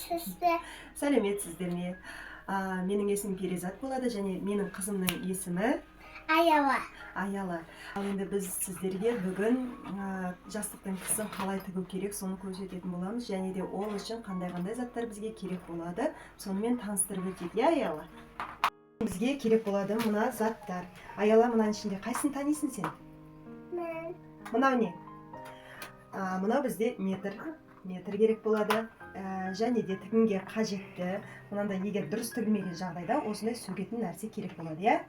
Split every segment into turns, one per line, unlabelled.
сәлеметсіздер.
Сәлеметсіздер ме? Менің есімім Перизат болады және менің қызымның есімі
Аяла.
Аяла. Ал енді біз сіздерге бүгін жастықтың тісін қалай тігу керек, соны көрсететін боламыз, және де ол үшін қандай заттар бізге керек болады, сонымен таныстырып өтейік. Аяла. Бізге керек болады мына заттар. Аяла, мынаның ішінде қайсысын танисың сен?
Мен.
Мынау не? Мынау бізде метр керек болады. Және де тігінге қажетті, мынандай егер дұрыс тігілмеген жағдайда осындай сөгетін нәрсе керек болады, иә?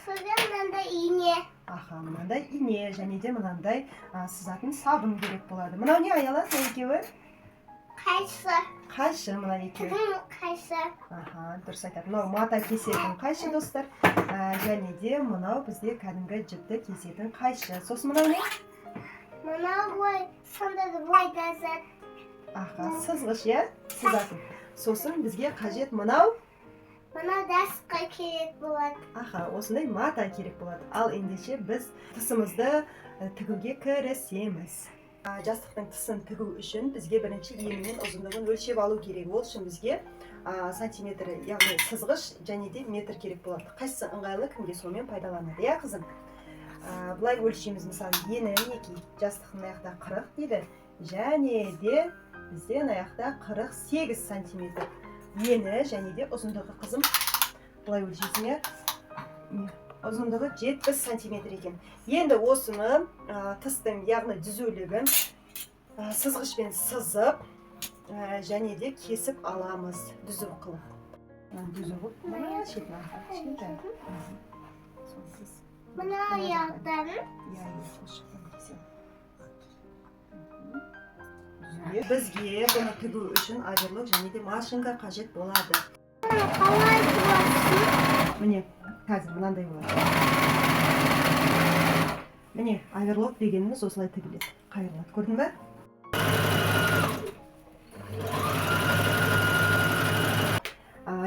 Содан мынандай ине.
Мынандай ине, және де мынандай сызатын сабын керек болады. Мынау не, Аяла, сен екеуі?
Қайшы.
Қайшы, мына екеуі.
Қайшы.
Дұрыс айтады. Мынау мата кесетін қайшы, достар. Және де мынау бізде кәдімгі жіпті кесетін қайшы. Сосын мынау не?
Мынау бой, сонда да бой дәзет.
Сызғыш, иә? Сызатын. Сосын бізге қажет мынау?
Мынау дәсқа керек болады.
Осындай мата керек болады. Ал ендеше біз тысымызды тігуге кірісеміз. Жастықтың тысын тігу үшін бізге бірінші ені мен ұзындығын өлшеп алу керек. Ол үшін бізге сантиметр, яғни сызғыш және де метр керек болады. Қайсысы ыңғайлы, кімге сонымен пайдаланады, иә қызым? Бұлай өлшейміз, мысалы, ені мінекей, жастықтың аяқта 40 дейді, және де бізде аяқта 48 сантиметр. Ені және де ұзындығы, қызым, бұлай өлшейсің, иә? Ұзындығы 70 сантиметр екен. Енді осыны тыстың, яғни түзулігін сызғышпен сызып және де кесіп аламыз, түзу қылып. Түзу қылып, мына шетін
Мына аяқтан.
Бізге бұны тігу үшін аверлок және де машинка қажет болады.
Қалай болады?
Міне, қазір мынандай болады. Міне, аверлок дегеніміз осылай тігіледі. Қайырлады, көрдің бе?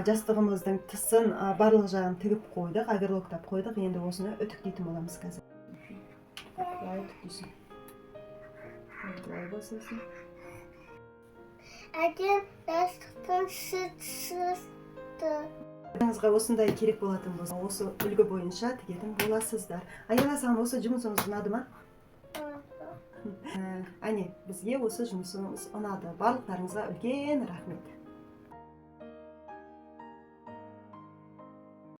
Жастығымыздың тысын барлық жағын тігіп қойдық, аверлоктап қойдық. Енді осыны үтіктейтін боламыз қазір. Бұлай үтіктейсің. Бұлай болсын.
Әден жастықтың сызды.
Өзіңізге осындай керек болатын болса, осы үлгі бойынша тігетін боласыздар. Аяла, саған осы жұмысымыз ұнады ма? Әне, бізге осы жұмысымыз ұнады. Барлықтарыңызға үлкен рахмет.